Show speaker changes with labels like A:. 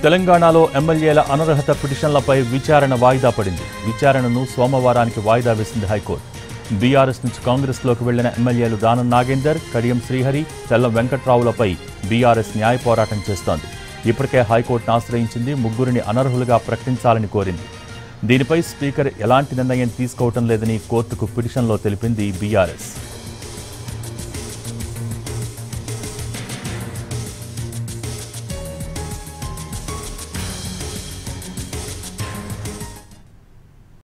A: తెలంగాణలో ఎమ్మెల్యేల అనర్హత పిటిషన్లపై విచారణ వాయిదా పడింది. విచారణను సోమవారానికి వాయిదా వేసింది హైకోర్టు. బీఆర్ఎస్ నుంచి కాంగ్రెస్లోకి వెళ్లిన ఎమ్మెల్యేలు దానం నాగేందర్, కడియం శ్రీహరి, తెల్లం వెంకట్రావులపై బీఆర్ఎస్ న్యాయ పోరాటం చేస్తోంది. ఇప్పటికే హైకోర్టును ఆశ్రయించింది. ముగ్గురిని అనర్హులుగా ప్రకటించాలని కోరింది. దీనిపై స్పీకర్ ఎలాంటి నిర్ణయం తీసుకోవటం లేదని కోర్టుకు పిటిషన్లో తెలిపింది బీఆర్ఎస్.